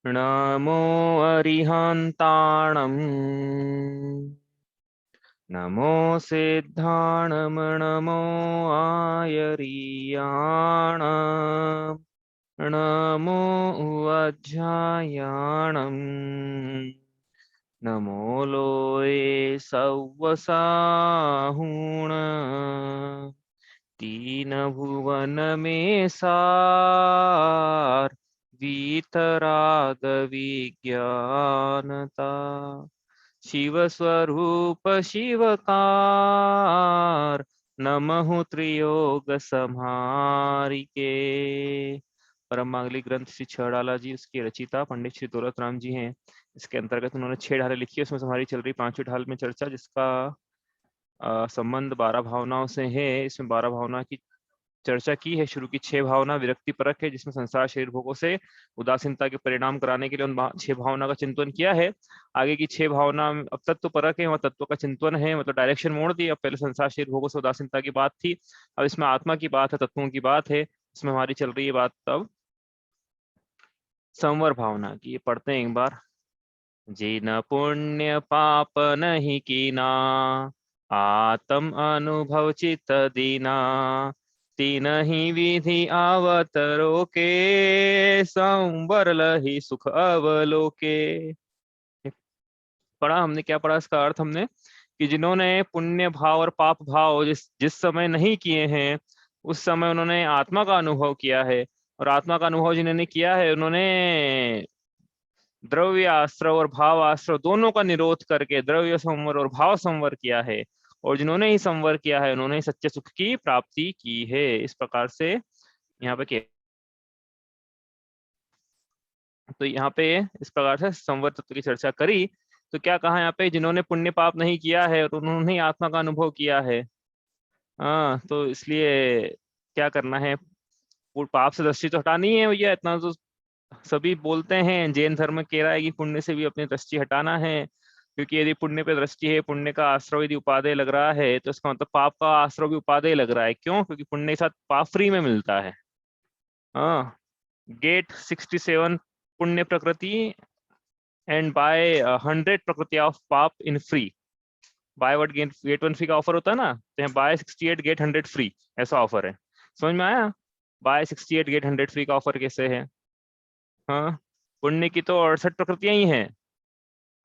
नमो अरिहन्ताणम् नमो सिद्धाणं नमो आयरीयाणम् नमो वज्रायाणम् नमो लोये सव्वसाहुण तीन भुवन में सार वीतराग विज्ञानता शिव स्वरूप शिवकार नमः त्रियोग संहारिके। परम मांगलिक ग्रंथ श्री छड़ाला जी उसके रचिता पंडित श्री दौलत राम जी हैं। इसके अंतर्गत उन्होंने 6 ढालें लिखी है। उसमें हमारी चल रही 5वीं ढाल में चर्चा, जिसका संबंध 12 भावनाओं से है। इसमें 12 भावना की चर्चा की है। शुरू की 6 भावना विरक्ति परक है, जिसमें संसार शरीर भोगों से उदासीनता के परिणाम कराने के लिए उन 6 भावना का चिंतन किया है। आगे की 6 भावना अब तत्व परक है, वह तत्व का चिंतन है, मतलब डायरेक्शन मोड़ दी। अब पहले संसार शरीर भोगों से उदासीनता की बात थी, अब इसमें आत्मा की बात है, तत्वों की बात है। इसमें हमारी चल रही है बात तब संवर भावना की। ये पढ़ते हैं एक बार। जिन पुण्य पाप नहीं कीना, आत्म अनुभव चित्त दीना, तीन ही विधि अवतरो के, संवर लहि सुख अवलोके। पढ़ा हमने, क्या पढ़ा इसका अर्थ हमने, कि जिन्होंने पुण्य भाव और पाप भाव जिस जिस समय नहीं किए हैं, उस समय उन्होंने आत्मा का अनुभव किया है। और आत्मा का अनुभव जिन्होंने किया है, उन्होंने द्रव्य आश्रव और भाव आश्रव दोनों का निरोध करके द्रव्य संवर और भाव संवर किया है। और जिन्होंने ही संवर किया है, उन्होंने ही सच्चे सुख की प्राप्ति की है। इस प्रकार से यहाँ पे तो यहाँ पे इस प्रकार से संवर तत्व की चर्चा करी। तो क्या कहा यहाँ पे, जिन्होंने पुण्य पाप नहीं किया है और उन्होंने ही आत्मा का अनुभव किया है। हाँ, तो इसलिए क्या करना है, वो पाप से दृष्टि तो हटानी है भैया। इतना तो सभी बोलते हैं। जैन धर्म कह रहा है कि पुण्य से भी अपनी दृष्टि हटाना है, क्योंकि यदि पुण्य पे दृष्टि है, पुण्य का आश्रय यदि उपादेय लग रहा है, तो इसका मतलब पाप का आश्रय भी उपादेय लग रहा है। क्यों? क्योंकि पुण्य के साथ पाप फ्री में मिलता है। हाँ, गेट 67 पुण्य प्रकृति एंड बाय 100 प्रकृति ऑफ पाप इन फ्री। बाय वर्ड गेट 1 फ्री का ऑफर होता है ना, तो यहाँ बाय 68 गेट 100 फ्री, ऐसा ऑफर है। समझ में आया? बाय 68 गेट 100 फ्री का ऑफर कैसे है? हाँ, पुण्य की तो 68 प्रकृतियां ही हैं,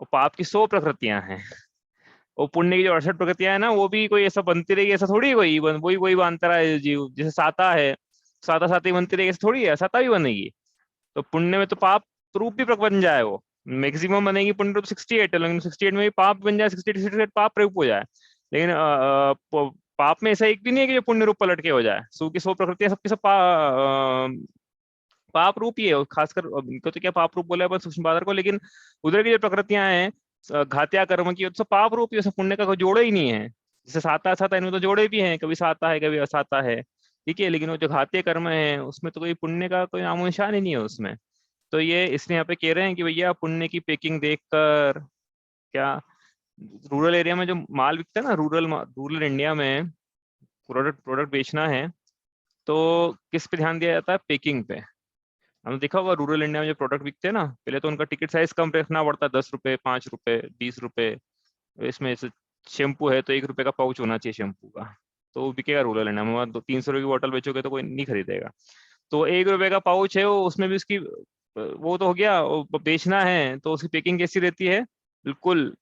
और पाप की 100 प्रकृतियां हैं। और पुण्य की जो 68 प्रकृतियां है ना, वो भी कोई ऐसा बनती रहेगी, ऐसा थोड़ी है वही वही बनता रहा है जीव। जैसे साता है, साता साता ही बनती रहेगी, ऐसा थोड़ी है, साता भी बनेगी। तो पुण्य में तो पाप रूप भी बन जाए, वो मैक्सिमम बनेगी पुण्य रूप 68 है, लेकिन 68 में भी पाप बन जाए, 68 पाप रूप हो जाए। लेकिन पाप में ऐसा एक भी नहीं है कि जो पुण्य रूप पलट के हो जाए। सो की 100 प्रकृतियां सबकी सब पाप रूप ही है। और खासकर इनको तो क्या पाप रूप बोले अपन सूक्ष्म बादर को, लेकिन उधर की जो प्रकृतियां हैं घातिया कर्म की, तो पाप रूप ही, उसमें पुण्य का कोई जोड़ा ही नहीं है। जैसे साता साता, इनमें तो जोड़े भी हैं, कभी साता है कभी असाता है, ठीक है। लेकिन वो जो घातीय कर्म है, उसमें तो कोई पुण्य का कोई नामो निशान ही नहीं है उसमें। तो ये इसलिए यहाँ पे कह रहे हैं कि भैया पुण्य की पैकिंग देखकर, क्या रूरल एरिया में जो माल बिकता है ना, रूरल इंडिया में प्रोडक्ट प्रोडक्ट बेचना है, तो किस पे ध्यान दिया जाता है? पैकिंग पे। हमने देखा होगा रूरल इंडिया में जो प्रोडक्ट बिकते हैं ना, पहले तो उनका टिकट साइज कम रखना पड़ता है, 10 रुपए, 5 रुपए, 20 रुपए। इसमें से शैम्पू है तो 1 रुपए का पाउच होना चाहिए शैम्पू का, तो वो बिकेगा रूरल इंडिया में। वहाँ 300 रुपए की बोतल बेचोगे तो कोई नहीं खरीदेगा। तो 1 रुपए का पाउच है वो, उसमें भी उसकी वो तो हो गया, वो बेचना है तो उसकी पैकिंग कैसी रहती है? बिल्कुल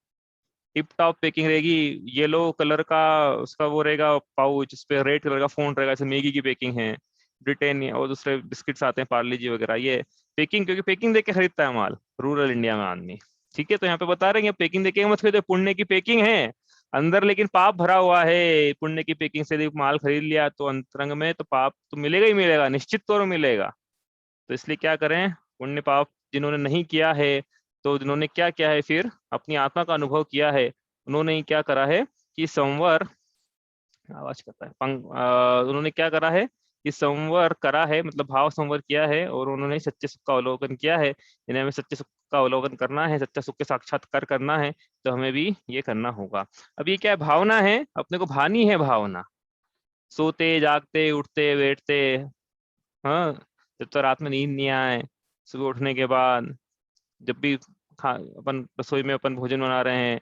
टिप टॉप पैकिंग रहेगी। येलो कलर का उसका वो रहेगा पाउच, उस पर रेड कलर का फोन रहेगा, जैसे मैगी की पैकिंग है, ब्रिटानिया और दूसरे बिस्किट्स आते हैं, पार्ले जी वगैरह। ये पैकिंग, क्योंकि पैकिंग देख के खरीदता है माल रूरल इंडिया में आदमी। ठीक है, तो यहाँ पे बता रहे हैं पैकिंग देख के मत खरीदो, पुण्य की पैकिंग है अंदर, लेकिन पाप भरा हुआ है। पुण्य की पैकिंग से यदि माल खरीद लिया तो अंतरंग में तो पाप तो मिलेगा ही मिलेगा, निश्चित तौर पर मिलेगा। तो इसलिए क्या करें, पुण्य पाप जिन्होंने नहीं किया है, तो जिन्होंने क्या किया है, फिर अपनी आत्मा का अनुभव किया है, उन्होंने ही क्या करा है कि संवर, आवाज करता है उन्होंने क्या करा है कि संवर करा है, मतलब भाव संवर किया है, और उन्होंने सच्चे सुख का अवलोकन किया है। इन्हें हमें सच्चे सुख का अवलोकन करना है, सच्चा सुख के साक्षात्कार करना है, तो हमें भी ये करना होगा। अब ये क्या है? भावना है, अपने को भानी है भावना। सोते जागते उठते बैठते, हाँ, जब तक रात में नींद नहीं आए, सुबह उठने के बाद जब भी अपन रसोई में अपन भोजन बना रहे हैं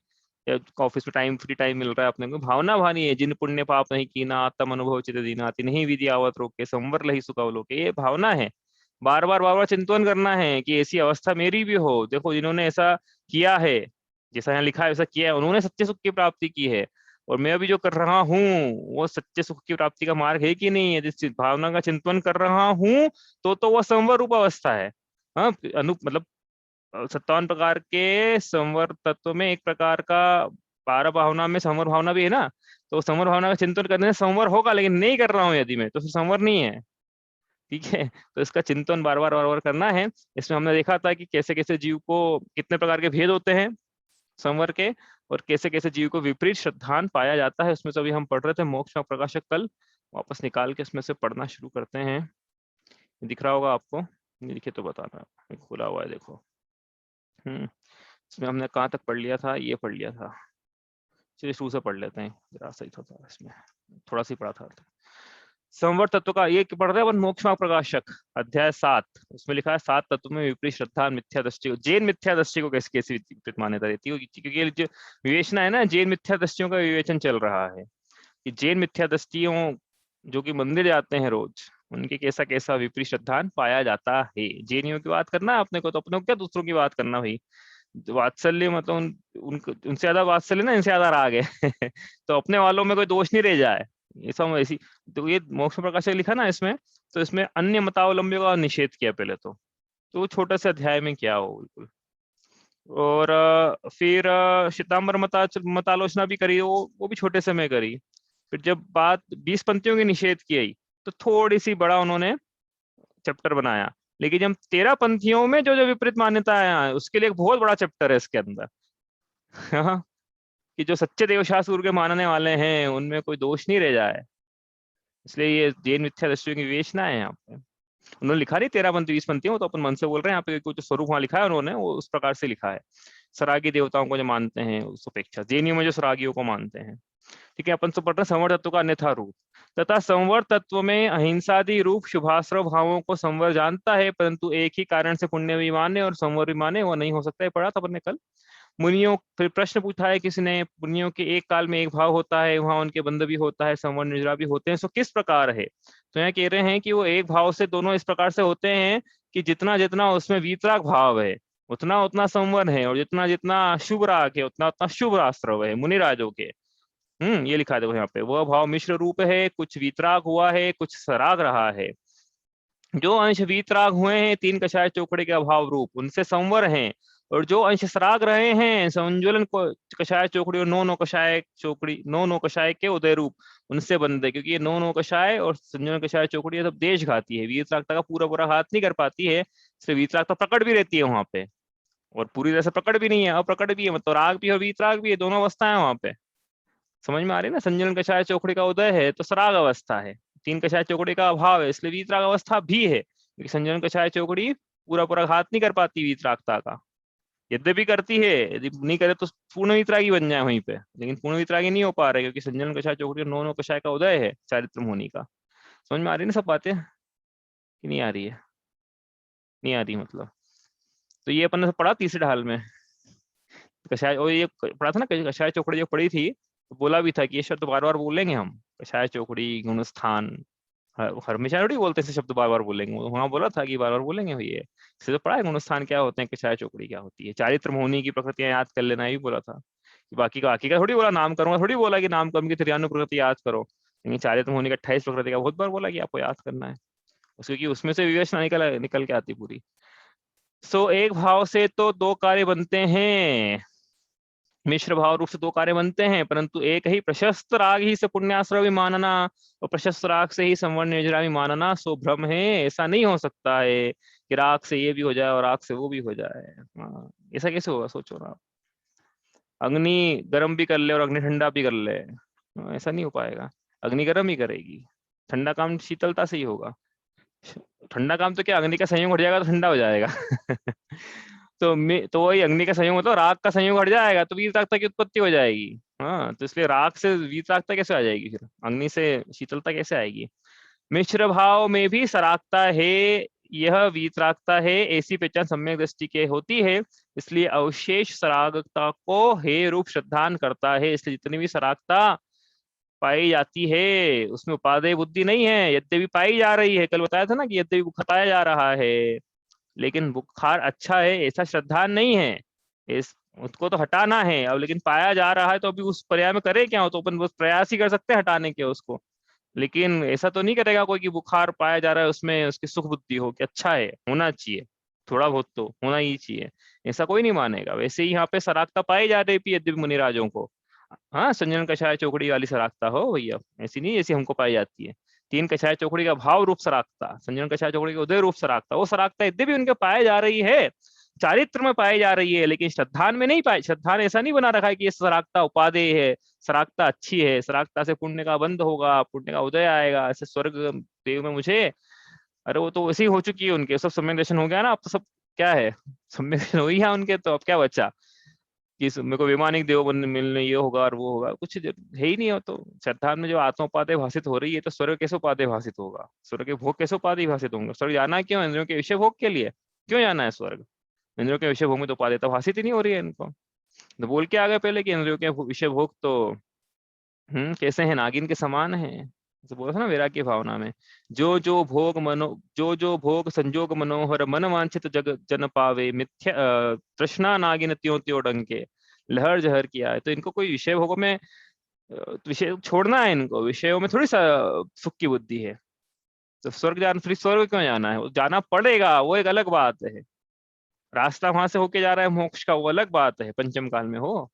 या ऑफिस में टाइम फ्री टाइम मिल रहा है अपने को, भावना भानी है, जिन पुण्य पाप नहीं कीना आत्म अनुभव चित दीनाति, नहीं विधि आवत रोके संवर लही सुख अवलोके, ये भावना है। बार बार चिंतन करना है कि ऐसी अवस्था मेरी भी हो। देखो जिन्होंने ऐसा किया है, जैसा यहाँ लिखा है वैसा किया है, उन्होंने सच्चे सुख की प्राप्ति की है, और मैं अभी जो कर रहा हूँ वो सच्चे सुख की प्राप्ति का मार्ग है कि नहीं है, जिस भावना का चिंतन कर रहा हूँ तो वह संवर रूप अवस्था है। हाँ, मतलब 57 प्रकार के संवर तत्व में एक प्रकार का 12 भावना में संवर भावना भी है ना, तो संवर भावना का चिंतन करने से संवर होगा, लेकिन नहीं कर रहा हूँ यदि मैं, तो फिर संवर नहीं है। ठीक है, तो इसका चिंतन बार बार करना है। इसमें हमने देखा था कि कैसे कैसे जीव को कितने प्रकार के भेद होते हैं संवर के, और कैसे कैसे जीव को विपरीत श्रद्धान पाया जाता है। उसमें से अभी हम पढ़ रहे थे मोक्ष में प्रकाशक, कल वापस निकाल के इसमें से पढ़ना शुरू करते हैं। दिख रहा होगा आपको, नहीं दिखे तो बताना, खुला हुआ है देखो। इसमें हमने कहाँ तक पढ़ लिया था, ये पढ़ लिया था, चलिए शुरू से पढ़ लेते हैं, जरा सही था इसमें थोड़ा सी पढ़ा था। संवर तत्व का ये पढ़ रहे हैं अपन, मोक्ष मार्ग प्रकाशक अध्याय 7, उसमें लिखा है 7 तत्व में विपरीत श्रद्धा मिथ्या दृष्टि को, जैन मिथ्या दृष्टि को कैसे कैसे विपरीत मान्यता रहती है, क्योंकि जो विवेचना है ना, जैन मिथ्या दृष्टियों का विवेचन चल रहा है कि जैन मिथ्या दृष्टियों जो कि मंदिर जाते हैं रोज, उनके कैसा कैसा विपरीत श्रद्धान पाया जाता है। जैनियों की बात करना है अपने को, तो अपने को क्या दूसरों की बात करना भाई। वात्सल्य मतलब उनसे ज्यादा वात्सल्य ना, इनसे ज्यादा राग है तो अपने वालों में कोई दोष नहीं रह जाए, ये सब ऐसी। तो ये मोक्ष प्रकाश लिखा ना इसमें, तो इसमें अन्य मतावलंबियों का निषेध किया पहले तो छोटे से अध्याय में क्या हो बिल्कुल। और फिर श्वेतांबर मतालोचना भी करी, वो भी छोटे से में करी। फिर जब बात 20 पंक्तियों के निषेध की आई, तो थोड़ी सी बड़ा उन्होंने चैप्टर बनाया। लेकिन जब 13 पंक्तियों में जो जो विपरीत मान्यताएं हैं, उसके लिए एक बहुत बड़ा चैप्टर है इसके अंदर हाँ, कि जो सच्चे देवशास्त्र के मानने वाले हैं उनमें कोई दोष नहीं रह जाए। इसलिए ये जैन मिथ्या दृष्टियों की विवेचना है यहाँ पे। उन्होंने लिखा नहीं 13 पंक्ति 20 पंक्तियों, तो अपन मन से बोल रहे हैं, यहाँ पे कुछ स्वरूप वहां लिखा है उन्होंने, वो उस प्रकार से लिखा है। सरागी देवताओं को जो मानते हैं उस अपेक्षा जैनियों में जो सरागियों को मानते हैं। ठीक है, अपन से पढ़ रहे संवर तत्व का अन्यथा रूप, तथा संवर तत्व में अहिंसादि रूप शुभाश्रव भावों को संवर जानता है, परंतु एक ही कारण से पुण्य भी माने और संवर भी माने, वो नहीं हो सकता है। पढ़ा था अपन ने कल। मुनियों, फिर प्रश्न पूछा है किसी ने, मुनियों के एक काल में एक भाव होता है, वहां उनके बंध भी होता है, संवर निर्जरा भी होते हैं, सो किस प्रकार है। तो यहाँ कह रहे हैं कि वो एक भाव से दोनों इस प्रकार से होते हैं कि जितना जितना उसमें वीतराग भाव है उतना उतना संवर है, और जितना जितना शुभ राग है उतना उतना शुभ आश्रव है मुनिराजों के। ये लिखा है देखो यहाँ पे, वह भाव मिश्र रूप है, कुछ वीतराग हुआ है, कुछ सराग रहा है। जो अंश वीतराग हुए हैं 3 कषाय चौकड़े के अभाव रूप, उनसे संवर हैं, और जो अंश सराग रहे हैं संजुलन को कषाय चौकड़ी और 9 कषाय चौकड़ी 9 कषाय के उदय रूप, उनसे बंधे, क्योंकि ये 9 कषाय और संजुलन कषाय चौकड़ी ये सब देश घाती है, वीतरागता का पूरा पूरा हाथ नहीं कर पाती है, इसलिए वीतरागता प्रकट भी रहती है वहां पे, और पूरी तरह से प्रकट भी नहीं है, अप्रकट भी है, मतलब राग भी और वीतराग भी है, दोनों अवस्थाएं वहां पे। समझ में आ रही है ना, संजुलन कषाय चौकड़ी का उदय है तो सराग अवस्था है, 3 कषाय चौकड़ी का अभाव है इसलिए वीतराग अवस्था भी है, क्योंकि संजुलन कषाय चौकड़ी पूरा पूरा घात नहीं कर पाती वीतरागता का, यद्यपि करती है, यदि नहीं करे तो पूर्ण वितरागी बन जाए वहीं पे, लेकिन पूर्ण वितरागी नहीं हो पा रहे क्योंकि संजुलन कषाय चौकड़ी 9 कषाय का उदय है चारित्र होनी का। समझ में आ रही है ना सब बातें कि नहीं आ रही है? नहीं आ रही मतलब। तो ये अपन ने पढ़ा तीसरे ढाल में कषाय, और ये पढ़ा था ना कषाय चौकड़ी जो पढ़ी थी, तो बोला भी था कि ये शब्द बार बार बोलेंगे हम, कषाय चौकड़ी गुणस्थान, हमेशा थोड़ी बोलते हैं शब्द बार बार बोलेंगे, वहां बोला था कि बार बार बोलेंगे भैया। इसे तो पढ़ा है गुणस्थान क्या होते हैं, कषाय चौकड़ी क्या होती है, चारित्र मोहनी की प्रकृतियां याद कर लेना, ये भी बोला था कि बाकी का थोड़ी बोला, नाम करूंगा थोड़ी बोला कि नाम कर्म की 93 प्रकृति याद करो, लेकिन चारित्र मोहनी का 28 प्रकृति का बहुत बार बोला कि आपको याद करना है, क्योंकि उसमें से विवेचना निकल के आती पूरी। सो एक भाव से तो 2 कार्य बनते हैं, मिश्र भाव रूप से 2 कार्य बनते हैं, परंतु एक ही प्रशस्त राग ही से पुण्याश्रय भी मानना और प्रशस्त राग से ही संवर्ण निर्जरा भी मानना सो भ्रम है। ऐसा नहीं हो सकता है कि राग से ये भी हो जाए और राग से वो भी हो जाए। ऐसा कैसे होगा, सोचो ना आप, अग्नि गर्म भी कर ले और अग्नि ठंडा भी कर ले, ऐसा नहीं हो पाएगा। अग्नि गर्म ही करेगी, ठंडा काम शीतलता से ही होगा, ठंडा काम तो क्या, अग्नि का संयोग हट जाएगा तो ठंडा हो जाएगा तो वही अग्नि का संयोग मतलब राग का संयोग हट जाएगा तो वीतरागता की उत्पत्ति हो जाएगी। हाँ, तो इसलिए राग से वीतरागता कैसे आ जाएगी, फिर अग्नि से शीतलता कैसे आएगी। मिश्र भाव में भी सरागता है, यह वीतरागता है, ऐसी पहचान सम्यक दृष्टि के होती है, इसलिए अवशेष सरागता को हे रूप श्रद्धान करता है। इसलिए जितनी भी सरागता पाई जाती है उसमें उपादेय बुद्धि नहीं है, यद्यपि पाई जा रही है। कल बताया था ना कि यद्यपि खताया जा रहा है, लेकिन बुखार अच्छा है ऐसा श्रद्धान नहीं है, इस उसको तो हटाना है अब, लेकिन पाया जा रहा है तो अभी उस पर्याय में करे क्या हो, तो अपन बस प्रयास ही कर सकते हैं हटाने के उसको, लेकिन ऐसा तो नहीं करेगा कोई कि बुखार पाया जा रहा है उसमें उसकी सुख बुद्धि हो कि अच्छा है, होना चाहिए, थोड़ा बहुत तो होना ही चाहिए, ऐसा कोई नहीं मानेगा। वैसे ही यहाँ पे सरागता पाई जा रही थी यद्यपि मुनिराजों को, हाँ संजन कषाय चौकड़ी वाली सरागता हो भैया, ऐसी नहीं जैसी हमको पाई जाती है। तीन कषाय चौकड़ी का भाव रूप सरागता, संजन कषाय चौकड़ी का उदय रूप सरागता, वो सरागता यद्यपि उनके पाए जा रही है, चारित्र में पाई जा रही है, लेकिन श्रद्धान में नहीं पाई। श्रद्धान ऐसा नहीं बना रखा है कि ये सरागता उपादेय है, सरागता अच्छी है, सरागता से पुण्य का बंध होगा, पुण्य का उदय आएगा, ऐसे स्वर्ग देव में मुझे, अरे वो तो वैसी हो चुकी है उनके, सब सम्यक दर्शन हो गया ना, अब तो सब क्या है, सम्यक दर्शन हो ही है उनके, तो अब क्या बचा कि मेरे को वैमानिक देव बनने मिलने ये होगा और वो होगा, कुछ है ही नहीं हो। तो श्रद्धान में जो आत्मा उपादेय भाषित हो रही है, तो स्वर्ग कैसे उपादेय भाषित होगा, स्वर्ग के भोग कैसे उपादेय भाषित होंगे, स्वर्ग जाना है क्यों, इंद्रियों के विषय भोग के लिए, क्यों जाना है स्वर्ग, इंद्रियों के विषय भोग में तो उपादेयता भाषित ही नहीं हो रही है इनको। तो बोल के आ गए पहले कि इंद्रियों के विषय भोग तो कैसे हैं, नागिन के समान है, तो बोला था ना वैराग्य की भावना में, जो जो भोग संजोग मनोहर मन वांछित जग जन पावे, मिथ्या तृष्णा नागिन त्यों त्यों डंके, लहर जहर किया है। तो इनको कोई विषय भोगों में विषय छोड़ना है, इनको विषयों में थोड़ी सा सुख की बुद्धि है, तो स्वर्ग जाना, फिर स्वर्ग क्यों जाना है, वो जाना पड़ेगा, वो एक अलग बात है, रास्ता वहां से होके जा रहा है मोक्ष का, वो अलग बात है, पंचम काल में हो,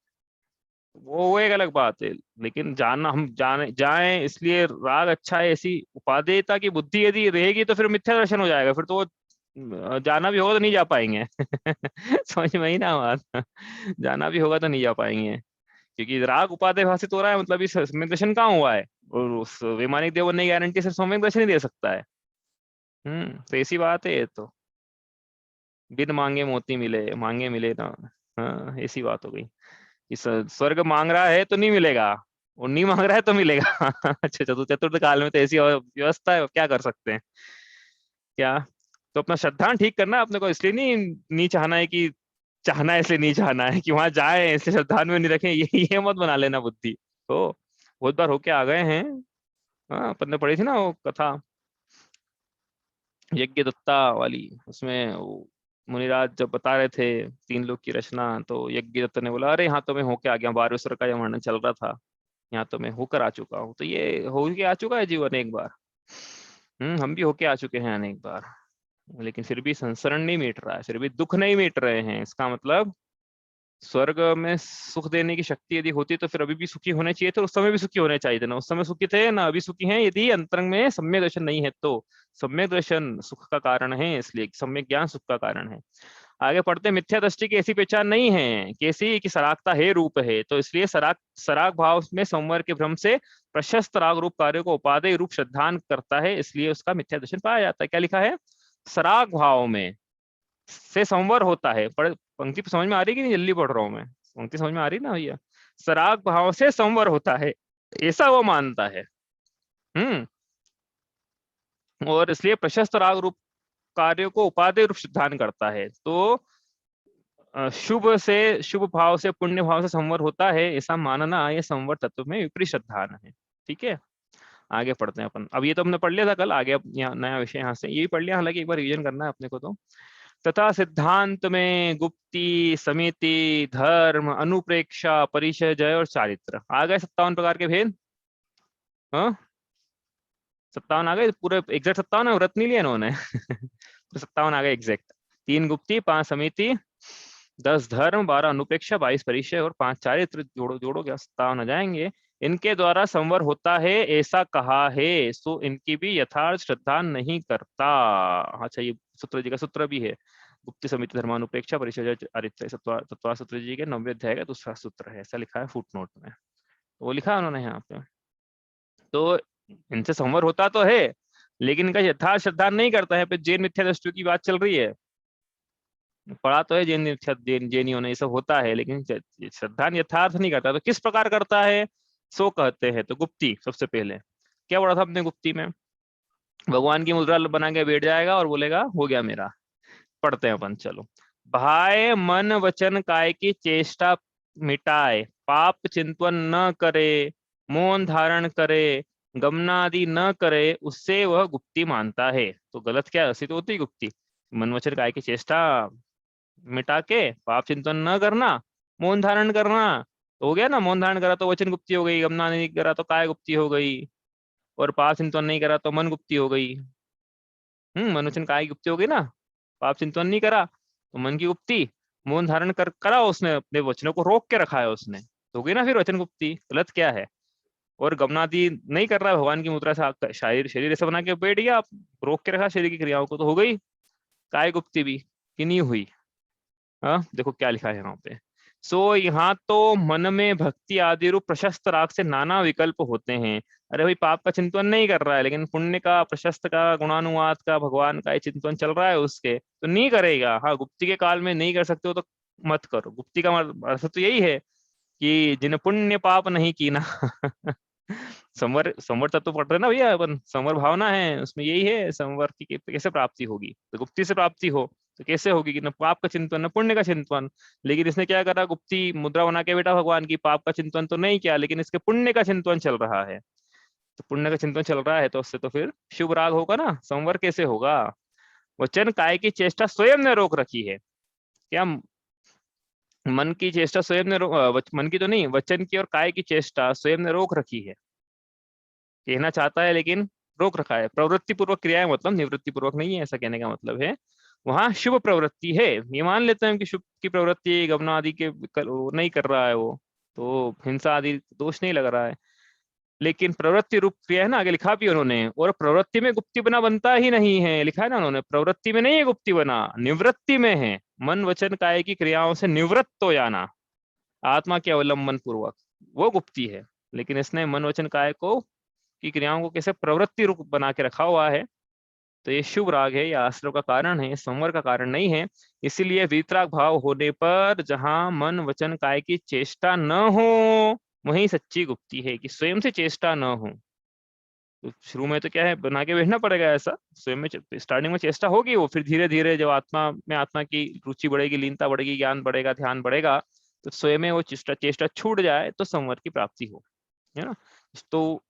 वो एक अलग बात है। लेकिन जाना, हम जाने जाएं इसलिए राग अच्छा है, ऐसी उपादेयता की बुद्धि यदि रहेगी तो फिर मिथ्या दर्शन हो जाएगा, फिर तो वो जाना भी होगा तो नहीं जा पाएंगे समझ में ही ना बात जाना भी होगा तो नहीं जा पाएंगे, क्योंकि राग उपादेय भाषित हो रहा है, मतलब इस सम्यक दर्शन कहाँ हुआ है, और उस वैमानिक देव बनने की गारंटी सिर्फ सम्यक दर्शन ही दे सकता है। तो ऐसी बात है ये तो, बिन मांगे मोती मिले, मांगे मिले ना, हाँ ऐसी बात हो गई, इस स्वर्ग मांग रहा है तो नहीं मिलेगा, और नहीं मांग रहा है तो मिलेगा अच्छा चतुर्थ काल में तो ऐसी व्यवस्था है, क्या कर सकते हैं क्या। तो अपना श्रद्धा ठीक करना है अपने को, इसलिए नहीं चाहना है कि चाहना है इसलिए नहीं चाहना है कि वहां जाए इसलिए श्रद्धा में नहीं रखें, ये मत बना लेना बुद्धि। तो बहुत बार होके आ गए हैं, हाँ अपन ने पढ़ी थी ना वो कथा यज्ञ दत्ता वाली, उसमें वो मुनिराज जब बता रहे थे तीन लोग की रचना, तो यज्ञ दत्ता ने बोला अरे यहाँ तो मैं होके आ गया, बारहवें का यह वर्णन चल रहा था, यहाँ तो मैं होकर आ चुका हूँ, तो ये हो के आ चुका है जीवन एक बार, हम भी होके आ चुके हैं अनेक बार, लेकिन फिर भी संसरण नहीं मिट रहा है, फिर भी दुख नहीं मिट रहे हैं, इसका मतलब स्वर्ग में सुख देने की शक्ति यदि होती तो फिर अभी भी सुखी होने चाहिए थे, उस समय भी सुखी होने चाहिए थे ना, उस समय सुखी थे ना अभी सुखी हैं, यदि अंतरंग में सम्यक दर्शन नहीं है तो। सम्यक दर्शन सुख का कारण है, इसलिए सम्यक ज्ञान सुख का कारण है। आगे पढ़ते, मिथ्या दृष्टि की ऐसी पहचान नहीं है, कैसी कि सरागता है रूप है, तो इसलिए सराग भाव में संवर के भ्रम से प्रशस्त राग रूप कार्य को उपादेय रूप श्रद्धान करता है, इसलिए उसका मिथ्या दर्शन पाया जाता है। क्या लिखा है, सराग भाव में से संवर होता है, पंक्ति समझ में आ रही कि नहीं, जल्दी पढ़ रहा हूं मैं, पंक्ति समझ में आ रही ना भैया, सराग भाव से संवर होता है ऐसा वो मानता है। हम्म और इसलिए प्रशस्त राग रूप कार्य को उपादेय रूप सिद्धांत करता है, तो शुभ से शुभ भाव से पुण्य भाव से संवर होता है ऐसा मानना, ये संवर तत्व में विपरीत श्रद्धान है। ठीक है, आगे पढ़ते हैं अपन, अब ये तो हमने पढ़ लिया था कल, आगे यहाँ नया विषय यहाँ से ये भी पढ़ लिया, हालांकि एक बार रिवीजन करना है अपने को तो। तथा सिद्धांत में गुप्ती समिति धर्म अनुप्रेक्षा परिचय जय और चारित्र आ गए, 57 प्रकार के भेद, हाँ 57 आ गए पूरे, एग्जैक्ट 57 है, व्रत नहीं लिया इन्होंने तो 57 आ गए एग्जैक्ट, 3 गुप्ती 5 समिति 10 धर्म 12 अनुपेक्षा 22 परिचय और 5 चारित्र, जोड़ो जोड़ो क्या 57 आ जाएंगे। इनके द्वारा संवर होता है ऐसा कहा है, सो इनकी भी यथार्थ श्रद्धा नहीं करता। अच्छा ये सूत्र जी का सूत्र भी है, गुप्त समिति धर्मानुपेक्षा परिचय अरित्र, तत्वा सूत्र जी के 90 अध्याय का दूसरा सूत्र है, ऐसा लिखा है फुट नोट में, तो वो लिखा है उन्होंने यहाँ पे। तो इनसे संवर होता तो है, लेकिन इनका यथार्थ श्रद्धा नहीं करता है। पे जैन मिथ्या दृष्टि की बात चल रही है, पढ़ा तो है जैनियों ने ये सब होता है, लेकिन श्रद्धा यथार्थ नहीं करता, तो किस प्रकार करता है, सो कहते हैं। तो गुप्ती सबसे पहले क्या पढ़ा था अपने गुप्ती में, भगवान की मुद्रा बना के बैठ जाएगा और बोलेगा हो गया मेरा। पढ़ते हैं अपन, चलो। भाए मन वचन काय की चेष्टा मिटाए, पाप चिंतन न करे, मौन धारण करे, गमनादि न करे, उससे वह गुप्ती मानता है। तो गलत क्या है? ऐसी तो होती गुप्ती। मन वचन काय की चेष्टा मिटा के पाप चिंतन न करना, मौन धारण करना, तो हो गया ना। मौन धारण करा तो वचन गुप्ती हो गई, गमना नहीं करा तो काय गुप्ती हो गई, और पाप चिंतन नहीं करा तो मन गुप्ती हो गई। मन वचन काय की गुप्ती हो गई ना। पाप चिंतन नहीं करा तो मन की गुप्ती, मौन धारण करा उसने, अपने वचनों को रोक के रखा है उसने, तो हो गई ना फिर वचन गुप्ती। गलत क्या है? और गमनादि नहीं कर रहा है भगवान की मुद्रा से, आपका शरीर शरीर ऐसे बना के बैठ गया, आप रोक के रखा शरीर की क्रियाओं को, तो हो गई काय गुप्ती भी, कि नहीं हुई। हाँ देखो क्या लिखा है यहाँ पे। सो यहाँ तो मन में भक्ति आदि रूप प्रशस्त राग से नाना विकल्प होते हैं। अरे भाई पाप का चिंतन नहीं कर रहा है, लेकिन पुण्य का, प्रशस्त का, गुणानुवाद का, भगवान का ये चिंतन चल रहा है उसके, तो नहीं करेगा। हाँ गुप्ती के काल में नहीं कर सकते हो तो मत करो। गुप्ती का अर्थ तो यही है कि जिन पुण्य पाप नहीं की ना। संवर संवर तत्व पढ़ रहे ना भैया अपन, संवर भावना है उसमें, यही है संवर की कैसे प्राप्ति होगी। तो गुप्ती से प्राप्ति हो तो कैसे होगी कि न पाप का चिंतन न पुण्य का चिंतन। लेकिन इसने क्या करा, गुप्ती मुद्रा बना के बेटा भगवान की, पाप का चिंतन तो नहीं किया, लेकिन इसके पुण्य का चिंतन चल रहा है। तो पुण्य का चिंतन चल रहा है तो उससे तो फिर शुभ राग होगा ना, संवर कैसे होगा। वचन काय की चेष्टा स्वयं ने रोक रखी है। क्या मन की चेष्टा स्वयं ने मन की तो नहीं, वचन की और काय की चेष्टा स्वयं ने रोक रखी है। कहना चाहता है लेकिन रोक रखा है। प्रवृत्ति पूर्वक क्रिया है, मतलब निवृत्ति पूर्वक नहीं है, ऐसा कहने का मतलब है। वहां शुभ प्रवृत्ति है, ये मान लेते हैं कि शुभ की प्रवृत्ति गमन आदि के वो नहीं कर रहा है वो, तो हिंसा आदि दोष नहीं लग रहा है। लेकिन प्रवृत्ति रूप क्रिया है ना, आगे लिखा भी उन्होंने, और प्रवृत्ति में गुप्ति बना बनता ही नहीं है, लिखा है ना उन्होंने, प्रवृत्ति में नहीं है गुप्ति बना, निवृत्ति में है। मन वचन काय की क्रियाओं से निवृत्त हो जाना आत्मा के अवलंबन पूर्वक, वो गुप्ति है। लेकिन इसने मन वचन काय को की क्रियाओं को कैसे प्रवृत्ति रूप बना के रखा हुआ है, तो ये शुभ राग है, या आश्रव का कारण है, संवर का कारण नहीं है। इसीलिए वीतराग भाव होने पर जहां मन वचन काय की चेष्टा न हो, वही सच्ची गुप्ती है, कि स्वयं से चेष्टा न हो। तो शुरू में तो क्या है, बना के बैठना पड़ेगा ऐसा, स्वयं में स्टार्टिंग में चेष्टा होगी, वो फिर धीरे धीरे जब आत्मा में आत्मा की रुचि बढ़ेगी, लीनता बढ़ेगी, ज्ञान बढ़ेगा, ध्यान बढ़ेगा, तो स्वयं में वो चेष्टा चेष्टा छूट जाए तो संवर की प्राप्ति हो, है ना। तो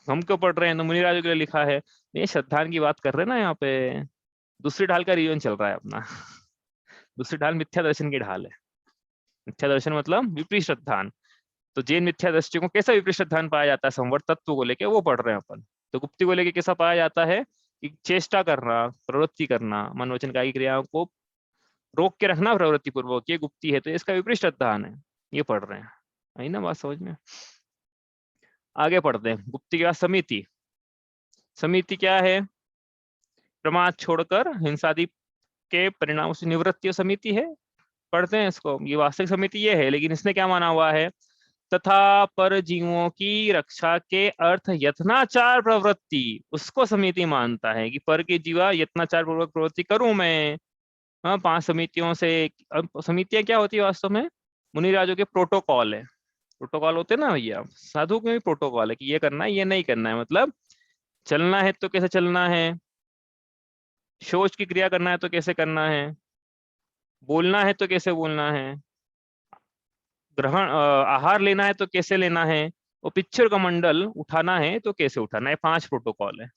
हम क्यों पढ़ रहे हैं, तो मुनिराजों के लिए लिखा है। ये श्रद्धान की बात कर रहे हैं ना यहाँ पे। दूसरी ढाल का रिवीजन चल रहा है अपना। दूसरी ढाल मिथ्या दर्शन की ढाल है। मिथ्या दर्शन मतलब विपरीत श्रद्धान। तो जैन मिथ्या दृष्टि को कैसा विपरीत श्रद्धान पाया जाता है, संवर तत्व को लेके वो पढ़ रहे हैं अपन। तो गुप्ति को लेके कैसा पाया जाता है कि चेष्टा करना, प्रवृत्ति करना, मन वचन कायिक क्रियाओं को रोक के रखना प्रवृत्ति पूर्वक, ये गुप्ति है, तो इसका विपरीत श्रद्धान है, ये पढ़ रहे हैं। आई ना बात समझ में। आगे पढ़ते हैं। गुप्ति के बाद समिति। समिति क्या है? प्रमाद छोड़कर हिंसादि के परिणामों से निवृत्ति समिति है। पढ़ते हैं इसको। ये वास्तविक समिति ये है, लेकिन इसने क्या माना हुआ है, तथा पर जीवों की रक्षा के अर्थ यत्नाचार प्रवृत्ति, उसको समिति मानता है कि पर के जीवा यत्नाचार पूर्वक प्रवृत्ति करूं मैं। हाँ 5 समितियों से। समितियां क्या होती है वास्तव में? मुनिराजों के प्रोटोकॉल है। प्रोटोकॉल होते हैं ना भैया, साधु के भी प्रोटोकॉल है कि ये करना है, ये नहीं करना है। मतलब चलना है तो कैसे चलना है, शौच की क्रिया करना है तो कैसे करना है, बोलना है तो कैसे बोलना है, ग्रहण आहार लेना है तो कैसे लेना है, और पिक्चर का मंडल उठाना है तो कैसे उठाना है। 5 प्रोटोकॉल है,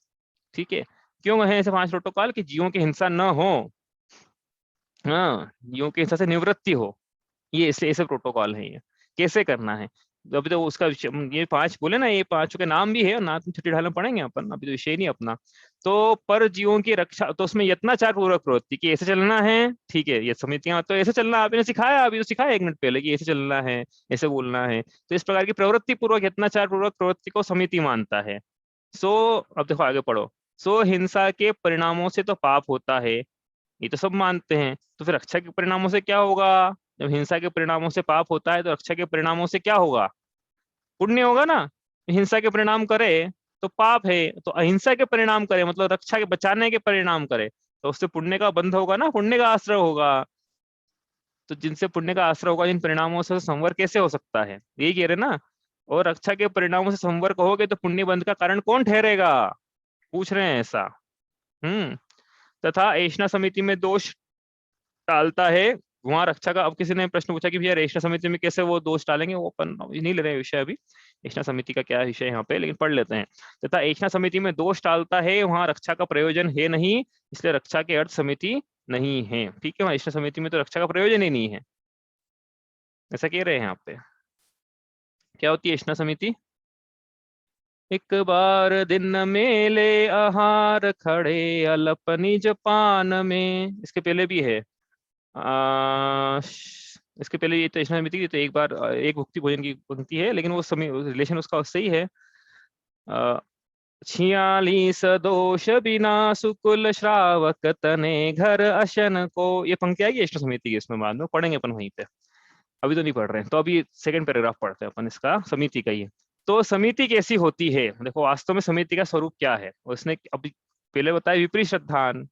ठीक है। क्यों है ऐसे 5 प्रोटोकॉल? कि जीवों की हिंसा न हो, हाँ जीवों की हिंसा से निवृत्ति हो, ये ऐसे प्रोटोकॉल है। ये कैसे करना है, अभी तो उसका ये 5 बोले ना, ये 5 के नाम भी है, और नाम छठी ढाल में पढ़ेंगे अपन, अभी तो विषय नहीं अपना। तो पर जीवों की रक्षा, तो उसमें यत्नाचार पूर्वक प्रवृत्ति की ऐसे चलना है, ठीक है। ये समितियां तो ऐसे चलना, आपने सिखाया, अभी तो सिखाया 1 मिनट पहले कि ऐसे चलना है, ऐसे बोलना है। तो इस प्रकार की प्रवृत्ति पूर्वक, यत्नाचार पूर्वक प्रवृत्ति को समिति मानता है। सो अब देखो आगे पढ़ो। सो हिंसा के परिणामों से तो पाप होता है, ये तो सब मानते हैं। तो फिर रक्षा के परिणामों से क्या होगा? जब हिंसा के परिणामों से पाप होता है तो रक्षा के परिणामों से क्या होगा? पुण्य होगा ना। हिंसा के परिणाम करे तो पाप है, तो अहिंसा के परिणाम करे मतलब रक्षा के बचाने के परिणाम करे तो उससे पुण्य का बंध होगा ना, पुण्य का आश्रय होगा। तो जिनसे पुण्य का आश्रय होगा, जिन परिणामों से संवर कैसे हो सकता है, यही कह रहे ना। और रक्षा के परिणामों से संवर कहोगे तो पुण्य बंध का कारण कौन ठहरेगा, पूछ रहे हैं ऐसा। तथा ऐषणा समिति में दोष टालता है वहां रक्षा का। अब किसी ने प्रश्न पूछा कि भैया ऐषणा समिति में कैसे वो दोष टालेंगे, वो अपन नहीं ले रहे हैं विषय अभी, ऐषणा समिति का क्या विषय है यहाँ पे, लेकिन पढ़ लेते हैं। तथा ऐषणा समिति में दोष टालता है वहां रक्षा का प्रयोजन है नहीं, इसलिए रक्षा के अर्थ समिति नहीं है। ठीक है, वहां ऐषणा समिति में तो रक्षा का प्रयोजन ही नहीं है, ऐसा कह रहे हैं यहाँ पे। क्या होती है ऐषणा समिति? एक बार दिन मेले आहार खड़े अलप निज पान में, इसके पहले भी है इसके पहले ये तो ऐषणा समिति की, तो एक बार एक भुक्ति भोजन की पंक्ति है, लेकिन वो समय रिलेशन उसका उससे ही है। 46 दोष बिना सुकुल श्रावक तने घर अशन को, ये पंक्ति आएगी ऐषणा समिति की, इसमें बाद में पढ़ेंगे अपन वहीं पे, अभी तो नहीं पढ़ रहे हैं। तो अभी सेकंड पैराग्राफ पढ़ते हैं अपन इसका, समिति का ही। तो समिति कैसी होती है? देखो वास्तव में समिति का स्वरूप क्या है, उसने अभी पहले बताया विपरीत श्रद्धान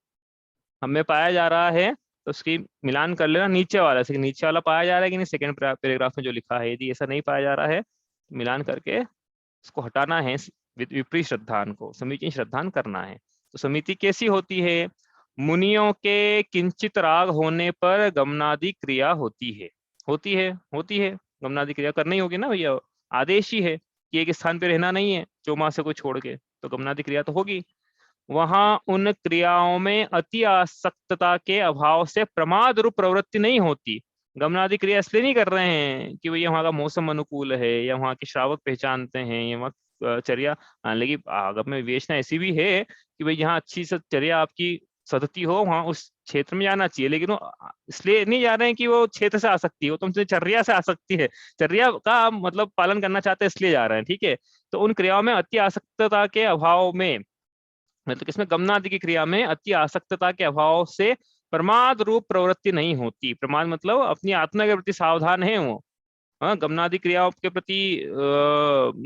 हमें पाया जा रहा है, तो उसकी मिलान कर लेना नीचे वाला से, नीचे वाला पाया जा रहा है कि नहीं सेकंड पैराग्राफ में जो लिखा है, यदि ऐसा नहीं पाया जा रहा है मिलान करके उसको हटाना है, विपरीत श्रद्धान को समीचीन श्रद्धान करना है। तो समिति कैसी होती है? मुनियों के किंचित राग होने पर गमनादि क्रिया होती है, होती है गमनादि क्रिया करनी होगी ना भैया, आदेश ही है कि एक स्थान पे रहना नहीं है चौमासे को छोड़ के, तो गमनादि क्रिया तो होगी। वहां उन क्रियाओं में अति आसक्तता के अभाव से प्रमाद रूप प्रवृत्ति नहीं होती। गमनादि क्रिया इसलिए नहीं कर रहे हैं कि भैया वहां का मौसम अनुकूल है या वहां के श्रावक पहचानते हैं या वहाँ चर्या, लेकिन आगम में विवेचना ऐसी भी है कि भाई जहाँ अच्छी चर्या आपकी सतती हो वहां उस क्षेत्र में जाना चाहिए, लेकिन वो इसलिए नहीं जा रहे हैं कि वो क्षेत्र से आ सकती है, वो तुमसे चर्या से आ सकती है, चर्या का मतलब पालन करना चाहते हैं इसलिए जा रहे हैं। ठीक है, तो उन क्रियाओं में अति आसक्तता के अभाव में, मतलब किसमें? गमनादि की क्रिया में अति आसक्तता के अभाव से प्रमाद रूप प्रवृत्ति नहीं होती। प्रमाद मतलब अपनी आत्मा के प्रति सावधान है वो, हाँ, गमनादि क्रियाओं के प्रति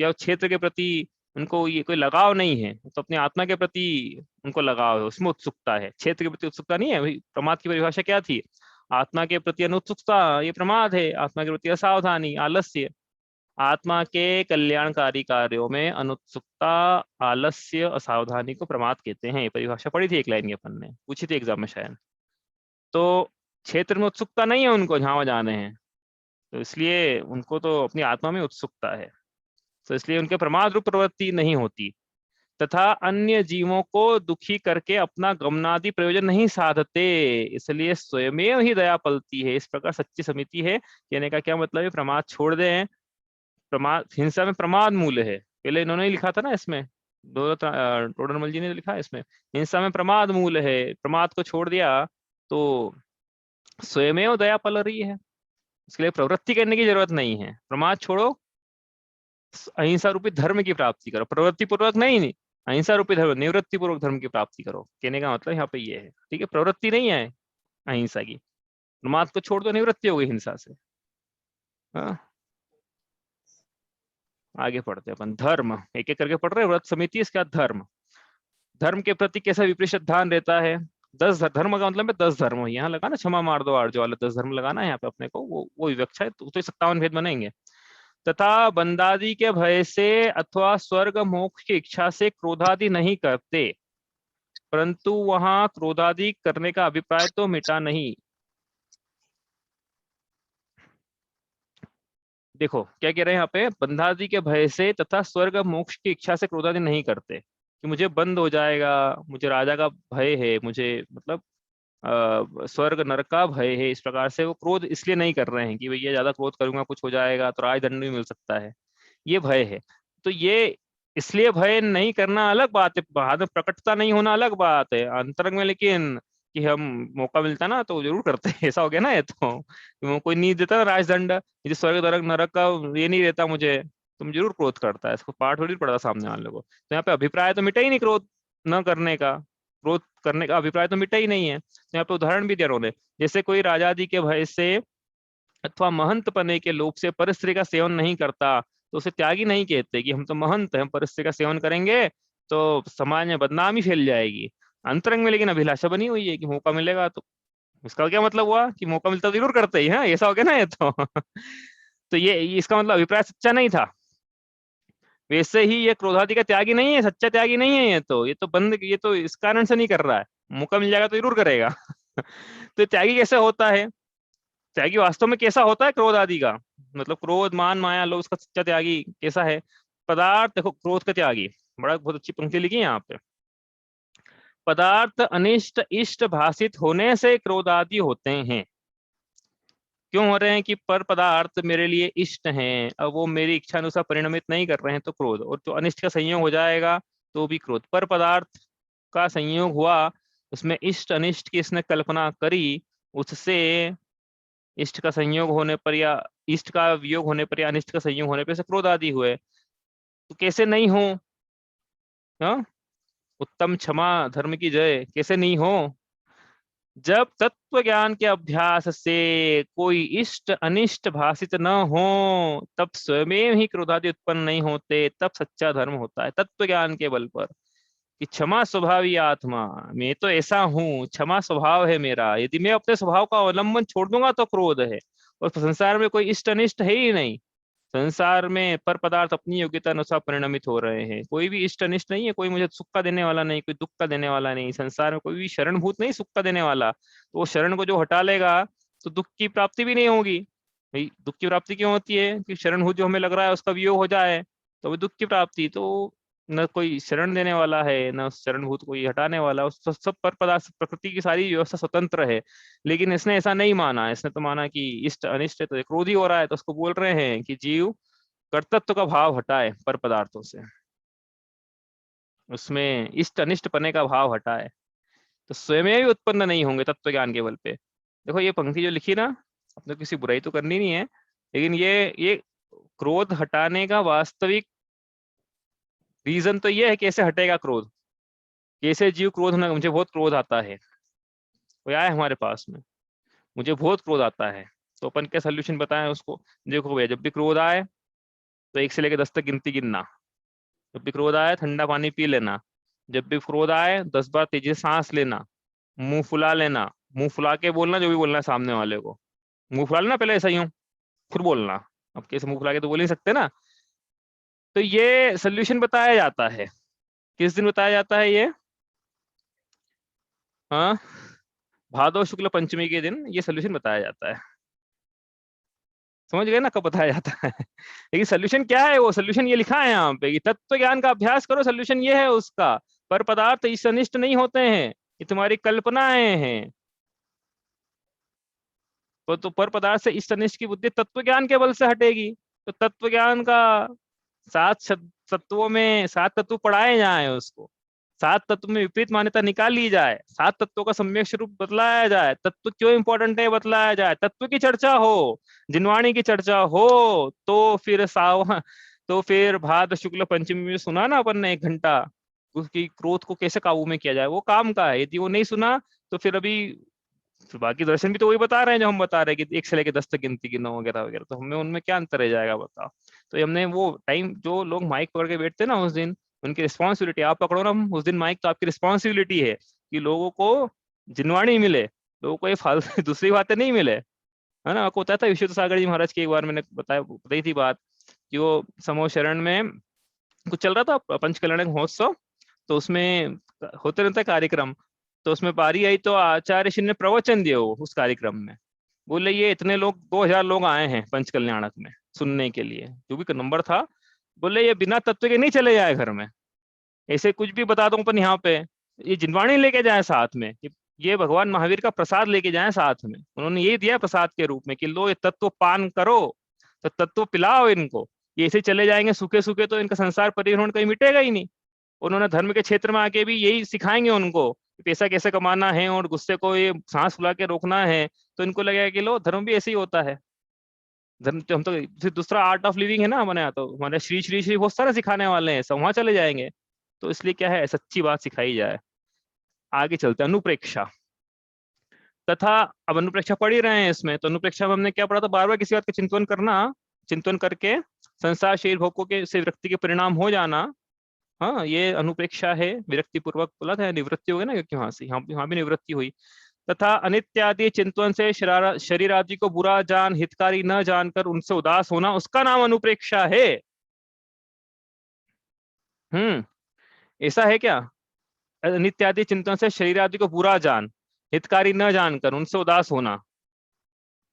या क्षेत्र के प्रति उनको ये कोई लगाव नहीं है, तो अपनी आत्मा के प्रति उनको लगाव है, उसमें उत्सुकता है, क्षेत्र के प्रति उत्सुकता नहीं है। भाई प्रमाद की परिभाषा क्या थी? आत्मा के प्रति अनुत्सुकता, ये प्रमाद है। आत्मा के प्रति असावधानी, आलस्य। आत्मा के कल्याणकारी कार्यों में अनुत्सुकता, आलस्य, असावधानी को प्रमाद कहते हैं। ये परिभाषा पढ़ी थी एक लाइन की अपन ने, पूछी थी एग्जाम में शायद। तो क्षेत्र में उत्सुकता नहीं है उनको जहां जाने हैं, तो इसलिए उनको तो अपनी आत्मा में उत्सुकता है, तो इसलिए उनके प्रमाद रूप प्रवृत्ति नहीं होती। तथा अन्य जीवों को दुखी करके अपना गमनादि प्रयोजन नहीं साधते, इसलिए स्वयमेव ही दया पलती है। इस प्रकार सच्ची समिति है। कहने का क्या मतलब है? प्रमाद छोड़ दें। प्रमाद, हिंसा में प्रमाद मूल है, पहले इन्होंने ही लिखा था ना इसमें, टोडरमल जी ने लिखा है इसमें, हिंसा में प्रमाद मूल है। प्रमाद को छोड़ दिया तो स्वयमेव दया पल रही है, इसके लिए प्रवृत्ति करने की जरूरत नहीं है। प्रमाद छोड़ो, अहिंसा रूपी धर्म की प्राप्ति करो, प्रवृत्ति पूर्वक नहीं, अहिंसा रूपी धर्म, निवृत्ति पूर्वक धर्म की प्राप्ति करो। कहने का मतलब यहाँ पे ये है, ठीक है, प्रवृत्ति नहीं है अहिंसा की। प्रमाद को छोड़ दो, निवृत्ति हो गई हिंसा से। हाँ, आगे पढ़ते हैं अपन। धर्म एक एक करके पढ़ रहे हैं। व्रत समिति, इसके बाद धर्म। धर्म के प्रति कैसा विपरीत ध्यान रहता है? 10 धर्म का मतलब है 10 धर्म। यहाँ लगाना क्षमा मार दो आर्जो वाला 10 धर्म लगाना है यहाँ पे अपने को, वो विवक्षा है, तो 57 भेद बनेंगे। तथा बंदादि के भय से अथवा स्वर्ग मोक्ष की इच्छा से क्रोधादि नहीं करते, परंतु वहां क्रोधादि करने का अभिप्राय तो मिटा नहीं। देखो क्या कह रहे हैं यहाँ पे? बंधादि के भय से तथा स्वर्ग मोक्ष की इच्छा से क्रोधादि नहीं करते, कि मुझे बंद हो जाएगा, मुझे राजा का भय है, मुझे मतलब स्वर्ग नरक का भय है, इस प्रकार से वो क्रोध इसलिए नहीं कर रहे हैं कि भैया ज्यादा क्रोध करूंगा कुछ हो जाएगा तो राजदंड भी मिल सकता है, ये भय है। तो ये इसलिए भय नहीं करना अलग बात है, बाद में प्रकटता नहीं होना अलग बात है अंतरंग में, लेकिन कि हम मौका मिलता ना तो जरूर करते हैं, ऐसा हो गया ना। ये तो कोई नहीं देता ना राजदंड, ये स्वर्ग नरक नरक का ये नहीं रहता मुझे, तुम जरूर क्रोध करता है, इसको पाठ थोड़ी पड़ता सामने वाले को। तो यहाँ पे अभिप्राय तो मिटा ही नहीं क्रोध न करने का, क्रोध करने का अभिप्राय तो मिटा ही नहीं है। तो यहाँ पे उदाहरण भी दिया उन्होंने, जैसे कोई राजादि के भय से अथवा महंत पने के लोभ से परस्त्री का सेवन नहीं करता, तो उसे त्यागी नहीं कहते कि हम तो महंत हैं, परस्त्री का सेवन करेंगे तो समाज में बदनामी फैल जाएगी। अंतरंग में लेकिन अभिलाषा बनी हुई है कि मौका मिलेगा तो, इसका क्या मतलब हुआ कि मौका मिलता जरूर करते ही, हाँ ऐसा हो गया ना ये तो तो ये इसका मतलब अभिप्राय सच्चा नहीं था। वैसे ही ये क्रोधादि का त्यागी नहीं है, सच्चा त्यागी नहीं है। ये तो इस कारण से नहीं कर रहा है, मौका मिल जाएगा तो जरूर करेगा। तो त्यागी कैसे होता है? त्यागी वास्तव में कैसा होता है क्रोध आदि का? मतलब क्रोध मान माया लोभ, उसका सच्चा त्यागी कैसा है? पदार्थ, देखो क्रोध का त्यागी, बड़ा बहुत अच्छी पंक्ति लिखी है यहाँ पे। पदार्थ अनिष्ट इष्ट भाषित होने से क्रोध आदि होते हैं। क्यों हो रहे हैं? कि पर पदार्थ मेरे लिए इष्ट हैं, अब वो मेरी इच्छा अनुसार परिणमित नहीं कर रहे हैं तो क्रोध, और तो अनिष्ट का संयोग हो जाएगा तो भी क्रोध। पर पदार्थ का संयोग हुआ, उसमें इष्ट अनिष्ट की इसने कल्पना करी, उससे इष्ट का संयोग होने पर या इष्ट का वियोग होने पर या अनिष्ट का संयोग होने पर से क्रोध आदि हुए। तो कैसे नहीं हो? हाँ, उत्तम क्षमा धर्म की जय, कैसे नहीं हो? जब तत्व ज्ञान के अभ्यास से कोई इष्ट अनिष्ट भाषित न हो, तब स्वयं ही क्रोधादि उत्पन्न नहीं होते, तब सच्चा धर्म होता है तत्व ज्ञान के बल पर। कि क्षमा स्वभावी आत्मा, मैं तो ऐसा हूँ, क्षमा स्वभाव है मेरा, यदि मैं अपने स्वभाव का अवलंबन छोड़ दूंगा तो क्रोध है। और संसार में कोई इष्ट अनिष्ट है ही नहीं, संसार में पर पदार्थ अपनी योग्यता अनुसार परिणमित हो रहे हैं, कोई भी इष्ट अनिष्ट नहीं है, कोई मुझे सुख का देने वाला नहीं, कोई दुख का देने वाला नहीं, संसार में कोई भी शरणभूत नहीं सुख का देने वाला। तो वो शरण को जो हटा लेगा तो दुख की प्राप्ति भी नहीं होगी। भाई दुख की प्राप्ति क्यों होती है? कि शरणभूत जो हमें लग रहा है उसका वियोग हो जाए तो वो दुख की प्राप्ति। तो न कोई शरण देने वाला है, न उस शरणभूत कोई हटाने वाला, उस सब पर पदार्थ प्रकृति की सारी व्यवस्था स्वतंत्र है। लेकिन इसने ऐसा नहीं माना, इसने तो माना कि इष्ट अनिष्ट है तो क्रोधी हो रहा है, तो उसको बोल रहे हैं कि जीव कर्तृत्व का भाव हटाए पर पदार्थों से, उसमें इष्ट अनिष्ट पने का भाव हटाए तो स्वयं ही उत्पन्न नहीं होंगे तत्व ज्ञान के बल पे। देखो ये पंक्ति जो लिखी ना, अपने किसी बुराई तो करनी नहीं है, लेकिन ये क्रोध हटाने का वास्तविक रीजन तो ये है कैसे हटेगा क्रोध, कैसे जीव क्रोध ना, मुझे बहुत क्रोध आता है, कोई आए हमारे पास में, मुझे बहुत क्रोध आता है, तो अपन क्या सोल्यूशन बताएं उसको? देखो भैया, जब भी क्रोध आए तो 1 से लेकर 10 तक गिनती गिनना, जब भी क्रोध आए ठंडा पानी पी लेना, जब भी क्रोध आए 10 बार तेजी से सांस लेना, मुंह फुला लेना, मुंह फुला के बोलना जो भी बोलना है सामने वाले को, मुंह फुला लेना पहले ऐसा ही हूँ, फिर बोलना। अब कैसे मुंह फुला के तो बोल नहीं सकते ना। तो ये सोल्यूशन बताया जाता है, किस दिन बताया जाता है ये? हाँ, भादव शुक्ल पंचमी के दिन ये सोल्यूशन बताया जाता है। समझ गए ना कब बताया जाता है? लेकिन सोल्यूशन क्या है? वो सोल्यूशन ये लिखा है यहाँ पे कि तत्व ज्ञान का अभ्यास करो, सोल्यूशन ये है उसका। पर पदार्थ इस अनिष्ट नहीं होते हैं, ये तुम्हारी कल्पनाएं हैं। तो पर पदार्थ से इस अनिष्ट की बुद्धि तत्व ज्ञान के बल से हटेगी। तो तत्व ज्ञान का 7 तत्वों में 7 तत्व पढ़ाए जाए उसको, 7 तत्व में विपरीत मान्यता निकाल ली जाए, 7 तत्वों का सम्यक स्वरूप बतलाया जाए, तत्व क्यों इंपॉर्टेंट है बतलाया जाए, तत्व की चर्चा हो, जिनवाणी की चर्चा हो, तो फिर तो फिर भाद्र शुक्ल पंचमी में सुना ना अपन ने 1 घंटा, उसकी क्रोध को कैसे काबू में किया जाए, वो काम का है। यदि वो नहीं सुना तो फिर अभी, फिर बाकी दर्शन भी तो वही बता रहे हैं जो हम बता रहे हैं कि 1 से लेकर 10 तक गिनती गिनो वगैरह वगैरह, तो हमें उनमें क्या अंतर रह जाएगा बताओ? तो हमने वो टाइम, जो लोग माइक पकड़ के बैठते ना उस दिन, उनकी रिस्पॉन्सिबिलिटी, आप पकड़ो ना उस दिन माइक, तो आपकी रिस्पॉन्सिबिलिटी है कि लोगों को जिनवाणी मिले, लोगों को ये फालतू दूसरी बातें नहीं मिले, है ना। आपको बताया था विश्व सागर जी महाराज की, एक बार मैंने बताई थी बात कि वो समूह शरण में कुछ चल रहा था पंचकल्याण महोत्सव, तो उसमें होते रहता है कार्यक्रम, तो उसमें बारी आई तो आचार्य श्री ने प्रवचन दिया वो उस कार्यक्रम में। बोले ये इतने लोग, 2000 लोग आए हैं पंचकल्याणक में सुनने के लिए, जो भी नंबर था। बोले ये बिना तत्व के नहीं चले जाए घर में, ऐसे कुछ भी बता दो अपन यहाँ पे, ये जिनवाणी लेके जाए साथ में, ये भगवान महावीर का प्रसाद लेके जाए साथ में, उन्होंने ये दिया प्रसाद के रूप में कि लो ये तत्व पान करो, तो तत्व पिलाओ इनको, ये ऐसे चले जाएंगे सूखे सूखे तो इनका संसार परिग्रहण कहीं मिटेगा ही नहीं। उन्होंने धर्म के क्षेत्र में आके भी यही सिखाएंगे उनको कि पैसा कैसे कमाना है और गुस्से को ये सांस फुला के रोकना है, तो इनको लगेगा कि लो धर्म भी ऐसे ही होता है। धर्म तो हम तो फिर दूसरा आर्ट ऑफ लिविंग है ना हमारे यहाँ, तो हमारे श्री श्री श्री बहुत सारे सिखाने वाले हैं, सब वहां चले जाएंगे। तो इसलिए क्या है, सच्ची बात सिखाई जाए। आगे चलते हैं, अनुप्रेक्षा तथा, अब अनुप्रेक्षा पढ़ ही रहे हैं इसमें, तो अनुप्रेक्षा में हमने क्या पढ़ा था? बार बार किसी बात का चिंतन करना, चिंतन करके संसार शरीर भोगों के से विरक्ति के परिणाम हो जाना। हाँ, ये अनुप्रेक्षा है, विरक्ति पूर्वक बोला था, निवृत्ति हो गई ना, क्योंकि वहां से यहाँ भी निवृत्ति हुई। तथा अनित्यादि चिंतन से शरीर आदि को बुरा जान, हितकारी न जानकर उनसे उदास होना, उसका नाम अनुप्रेक्षा है। ऐसा है क्या? नित्य आदि चिंतन से शरीर आदि को बुरा जान, हितकारी न जानकर उनसे उदास होना,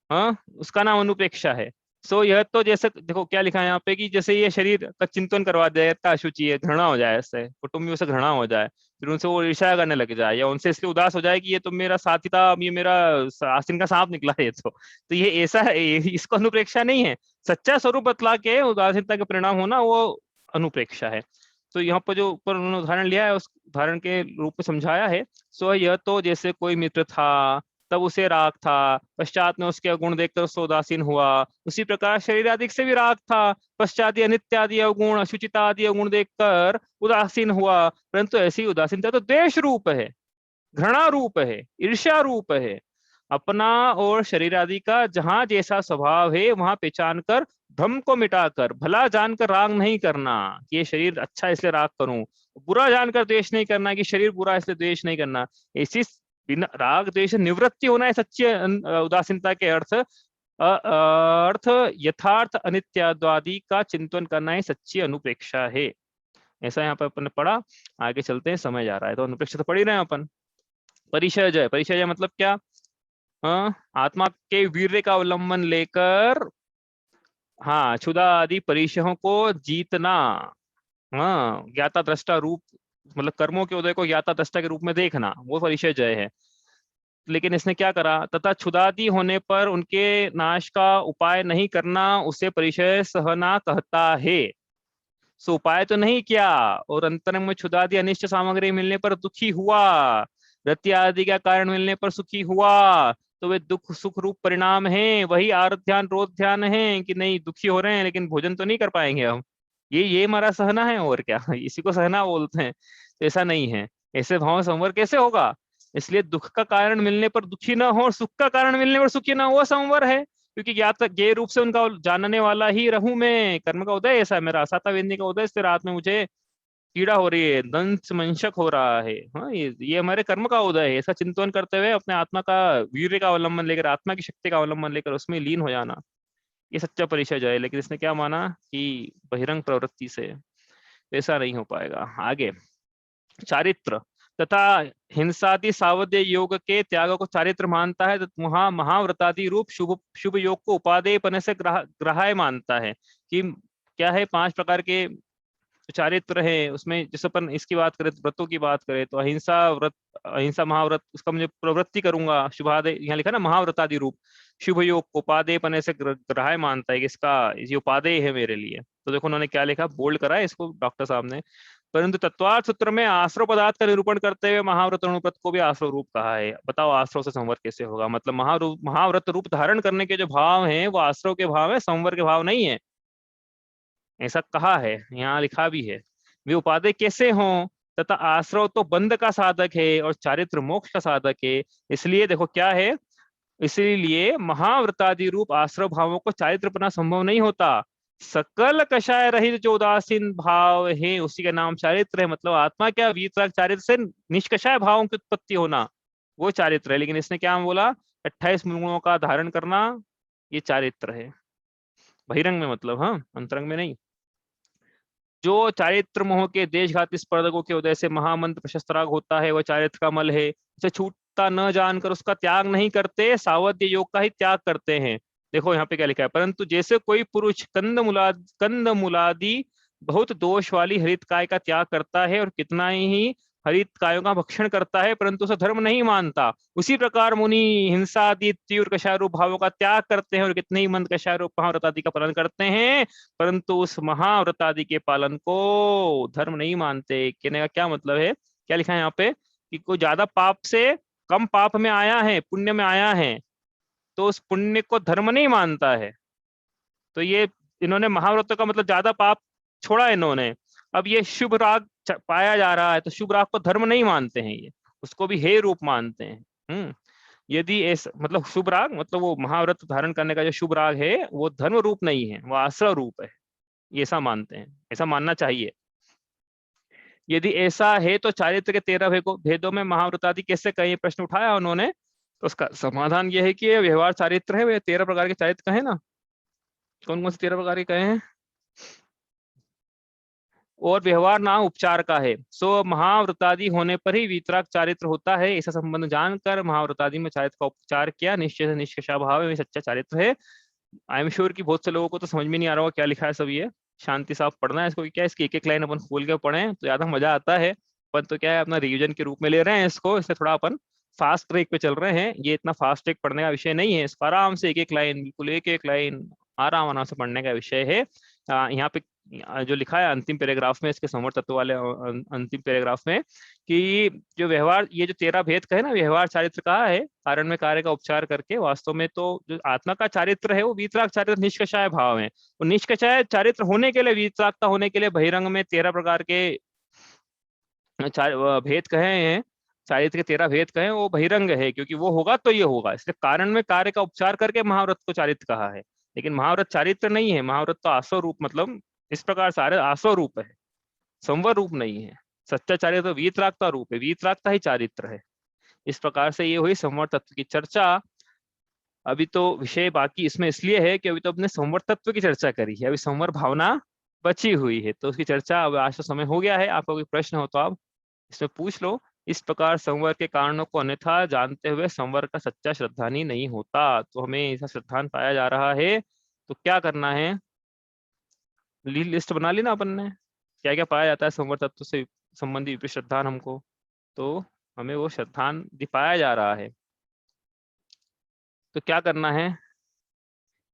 हाँ, उसका नाम अनुपेक्षा है। सो यह तो जैसे देखो क्या लिखा है यहाँ पे कि जैसे ये शरीर का चिंतन करवा दे, इतना अशुचि है, घृणा हो जाए, इससे कुटुंबियों से घृणा हो जाए, फिर उनसे वो ईर्ष्या करने लग जाए, या उनसे इसलिए उदास हो जाए कि ये तो मेरा साथी था, अब ये मेरा आस्तीन का सांप निकला है, ये तो ये ऐसा है, इसको अनुप्रेक्षा नहीं है। सच्चा स्वरूप बतला के उदासीनता के परिणाम होना वो अनुप्रेक्षा है। तो यहाँ पर जो ऊपर उन्होंने उदाहरण लिया है उस उदाहरण के रूप में समझाया है। सो यह तो जैसे कोई मित्र था, तब उसे राग था, पश्चात में उसके अवगुण देखकर उससे उदासीन हुआ, उसी प्रकार शरीर आदि से भी राग था, पश्चात अनित्य आदि अवगुण, अशुचिता आदि अवगुण देखकर उदासीन हुआ, परंतु ऐसी उदासीनता तो द्वेष रूप है, घृणा रूप है, ईर्ष्या रूप है। अपना और शरीर आदि का जहां जैसा स्वभाव है वहां पहचान कर भ्रम को मिटाकर भला जानकर राग नहीं करना कि ये शरीर अच्छा इसलिए राग करूं, बुरा जानकर द्वेष नहीं करना कि शरीर बुरा इसलिए द्वेष नहीं करना। ऐसी बिना राग द्वेष निवृत्ति होना है सच्ची उदासीनता के अर्थ। अर्थ यथार्थ अनित्यादि का चिंतन करना ही सच्ची अनुप्रेक्षा है। ऐसा यहाँ पर अपन ने पढ़ा। आगे चलते हैं, समय जा रहा है, तो अनुप्रेक्षा तो पढ़ ही रहे हैं अपन। परिचय, परिचय मतलब क्या? आत्मा के वीर्य का अवलंबन लेकर, हाँ, क्षुधा आदि परिचयों को जीतना, हाँ, ज्ञाता दृष्टा रूप, मतलब कर्मों के उदय को ज्ञाता दृष्टा के रूप में देखना, वो परिचय जय है। लेकिन इसने क्या करा? तथा क्षुधादि होने पर उनके नाश का उपाय नहीं करना उसे परिचय सहना कहता है। सो उपाय तो नहीं किया और अंतरंग में क्षुधादि अनिष्ट सामग्री मिलने पर दुखी हुआ, रति आदि का कारण मिलने पर सुखी हुआ, तो वे दुख सुख रूप परिणाम है। वही आर ध्यान रोध ध्यान है कि नहीं दुखी हो रहे हैं लेकिन भोजन तो नहीं कर पाएंगे हम, ये हमारा सहना है और क्या, इसी को सहना बोलते हैं। तो ऐसा नहीं है, ऐसे भाव संवर कैसे होगा? इसलिए दुख का कारण मिलने पर दुखी ना हो और सुख का कारण मिलने पर सुखी ना हो, वो संवर है। क्योंकि ज्ञात ज्ञेय रूप से उनका जानने वाला ही रहूं मैं। कर्म का उदय ऐसा है मेरा, साता वेदनी का उदय, इससे रात में मुझे पीड़ा हो रही है, दंश मंशक हो रहा है। हाँ, ये हमारे कर्म का उदय है। ऐसा चिंतन करते हुए अपने आत्मा का वीर्य का अवलंबन लेकर, आत्मा की शक्ति का अवलंबन लेकर उसमें लीन हो जाना, ये सच्चा परिचय है। लेकिन इसने क्या माना कि बहिरंग प्रवृत्ति से ऐसा नहीं हो पाएगा। आगे, चारित्र तथा हिंसादि सावध्य योग के त्याग को चारित्र मानता है, वहां महाव्रतादि रूप शुभ शुभ योग को उपादेयपन से ग्राह्य मानता है। कि क्या है, 5 प्रकार के चारित्र है उसमें। जैसे अपन इसकी बात करें, व्रतों की बात करें, तो अहिंसा व्रत, अहिंसा महाव्रत, उसका मुझे प्रवृत्ति करूंगा, शुभादय, यहाँ लिखा ना महाव्रतादि रूप शुभ योग को उपादेयपन से ग्राह्य मानता है कि इसका ये उपादेय है मेरे लिए। तो देखो उन्होंने क्या लिखा, बोल्ड करा है इसको डॉक्टर साहब ने। परंतु तत्वार्थ सूत्र में आश्रव पदार्थ का निरूपण करते हुए महाव्रत अनुव्रत को भी आश्रव रूप कहा है। बताओ आश्रव से संवर कैसे होगा? मतलब महाव्रत रूप धारण करने के जो भाव हैं वो आश्रव के भाव है, संवर के भाव नहीं है, ऐसा कहा है, यहाँ लिखा भी है। वे उपादेय कैसे हों? तथा आश्रव तो बंध का साधक है और चारित्र मोक्ष का साधक है। इसलिए देखो क्या है, इसीलिए महाव्रतादि रूप आश्रव भावों को चारित्र अपना संभव नहीं होता। सकल कषाय रहित जो उदासीन भाव है उसी का नाम चारित्र है। मतलब आत्मा क्या, वीतराग चारित्र से निष्कषाय भावों की उत्पत्ति होना, वो चारित्र है। लेकिन इसने क्या बोला, 28 गुणों का धारण करना, ये चारित्र है बहिरंग में, मतलब हाँ, अंतरंग में नहीं। जो चारित्र मोह के देशघाती स्पर्धकों के उदय से महामंत्र प्रशस्त राग होता है, वह चारित्र का मल है। इसे छूटता न जानकर उसका त्याग नहीं करते, सावध्य योग का ही त्याग करते हैं। देखो यहाँ पे क्या लिखा है, परंतु जैसे कोई पुरुष कंद मुलादि बहुत दोष वाली हरित काय का त्याग करता है और कितना ही हरित कायों का भक्षण करता है परंतु उसे धर्म नहीं मानता, उसी प्रकार मुनि हिंसा आदि तीव्र कषाय भावों का त्याग करते हैं और कितने ही मंद कषाय महाव्रत आदि का पालन करते हैं परंतु उस महाव्रत आदि के पालन को धर्म नहीं मानते। कहने का क्या मतलब है, क्या लिखा है यहाँ पे कि कोई ज्यादा पाप से कम पाप में आया है, पुण्य में आया है, तो उस पुण्य को धर्म नहीं मानता है। तो ये इन्होंने महाव्रत का मतलब ज्यादा पाप छोड़ा इन्होंने। अब ये शुभ राग पाया जा रहा है तो शुभ राग को धर्म नहीं मानते हैं, ये उसको भी हे रूप मानते हैं। यदि ऐसा मतलब शुभ राग मतलब वो महाव्रत धारण करने का जो शुभ राग है वो धर्म रूप नहीं है, वो आश्रय रूप है, ये ऐसा मानते हैं, ऐसा मानना चाहिए। यदि ऐसा है तो चारित्र के 13 भेदों में महाव्रत आदि कैसे कई प्रश्न उठाया उन्होंने, तो उसका समाधान यह है कि ये व्यवहार चारित्र है, वे 13 प्रकार के चारित्र कहे ना। कौन कौन से 13 प्रकार के कहे हैं? और व्यवहार नाम उपचार का है। सो महाव्रतादि होने पर ही वीतराग चारित्र होता है, ऐसा संबंध जानकर महाव्रतादि में चारित्र का उपचार किया। निश्चय से निष्कषा भाव में सच्चा चारित्र है। आई एम श्योर कि बहुत से लोगों को तो समझ में नहीं आ रहा होगा क्या लिखा है सब ये। शांति से आप पढ़ना है इसको, क्या है, इसकी एक एक लाइन अपन खोल के पढ़े तो ज्यादा मजा आता है। अपन तो क्या है, अपना रिवीजन के रूप में ले रहे हैं इसको, इससे थोड़ा अपन फास्ट ट्रैक पे चल रहे हैं। ये इतना फास्ट ट्रैक पढ़ने का विषय नहीं है, इसको आराम से एक एक लाइन, बिल्कुल एक एक लाइन आराम आराम से पढ़ने का विषय है। यहाँ पे जो लिखा है अंतिम पैराग्राफ में, इसके संवर तत्व वाले अंतिम पैराग्राफ में, कि जो व्यवहार, ये जो 13 भेद कहे ना, व्यवहार चारित्र कहा है कारण में कार्य का उपचार करके। वास्तव में तो जो आत्मा का चारित्र है वो वीतराग चारित्र निष्कषाय भाव है। तो निष्कषाय चारित्र होने के लिए, वीतरागता होने के लिए बहिरंग में 13 प्रकार के भेद कहे हैं, चारित्र के 13 भेद कहे, वो बहिरंग है, क्योंकि वो होगा तो ये होगा, इसलिए कारण में कार्य का उपचार करके महाव्रत को चारित्र कहा है। लेकिन महाव्रत चारित्र नहीं है, महाव्रत तो आसव रूप, मतलब इस प्रकार सारे आसव रूप है, संवर रूप नहीं है। सच्चा चारित्र तो वीतरागता रूप है, वीतरागता ही चारित्र है। इस प्रकार से ये हुई संवर तत्व की चर्चा। अभी तो विषय बाकी इसमें इसलिए है कि अभी तो अपने संवर तत्व की चर्चा करी है, अभी संवर भावना बची हुई है, तो उसकी चर्चा अब आज तो समय हो गया है। आपका कोई प्रश्न हो तो आप इसमें पूछ लो। इस प्रकार संवर के कारणों को अन्यथा जानते हुए संवर का सच्चा श्रद्धानी नहीं होता। तो हमें ऐसा श्रद्धान पाया जा रहा है, तो क्या करना है, लिस्ट बना ली ना अपन ने, क्या क्या पाया जाता है संवर तत्व से संबंधी विपरीत श्रद्धान हमको, तो हमें वो श्रद्धान दिखाया जा रहा है। तो क्या करना है,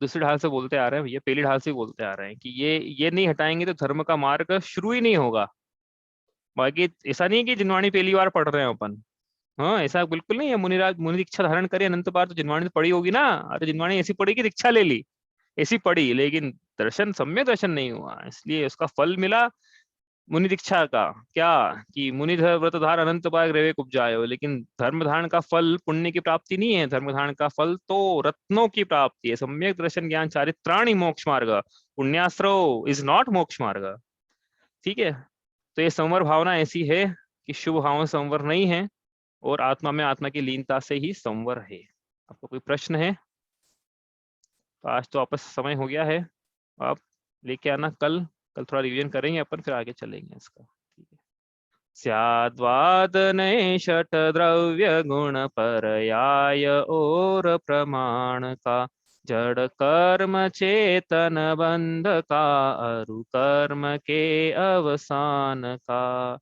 दूसरी ढाल से बोलते आ रहे हैं भैया, पहली ढाल से बोलते आ रहे हैं कि ये नहीं हटाएंगे तो धर्म का मार्ग शुरू ही नहीं होगा। बाकी ऐसा नहीं है कि जिनवाणी पहली बार पढ़ रहे हैं अपन, हाँ ऐसा बिल्कुल नहीं है। मुनिराज मुनि दीक्षा धारण करे अनंत बार, तो जिनवाणी तो पढ़ी होगी ना। अरे जिनवाणी ऐसी पढ़ी कि दीक्षा ले ली, ऐसी पढ़ी, लेकिन दर्शन, सम्यक दर्शन नहीं हुआ, इसलिए उसका फल मिला मुनि दीक्षा का। क्या कि मुनि व्रत धार अनंत बार ग्रेवे उपजायो, लेकिन धर्म धारण का फल पुण्य की प्राप्ति नहीं है। धर्म धारण का फल तो रत्नों की प्राप्ति है। सम्यक दर्शन ज्ञान चारित्राणि मोक्ष मार्ग, पुण्याश्रव इज नॉट मोक्ष मार्ग। ठीक है, तो ये संवर भावना ऐसी है कि शुभ भावना संवर नहीं है, और आत्मा में आत्मा की लीनता से ही संवर है। आपको कोई प्रश्न है तो आज तो आपस समय हो गया है, आप लेके आना कल थोड़ा रिवीजन करेंगे अपन, फिर आगे चलेंगे इसका। ठीक है, स्याद्वादने षट द्रव्य गुण परयाय और प्रमाण का, जड़ कर्म चेतन बंध का, अरु कर्म के अवसान का,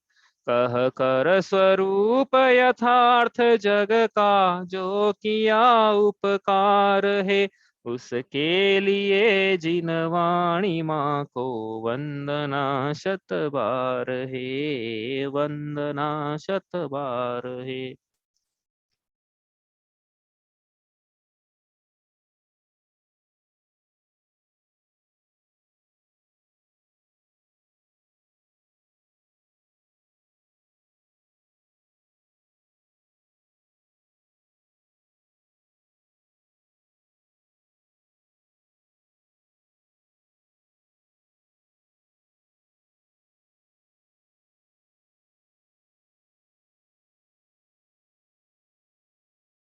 कह कर स्वरूप यथार्थ जग का, जो किया उपकार है, उसके लिए जिन वाणी माँ को वंदना शत बार है, वंदना शत बार है।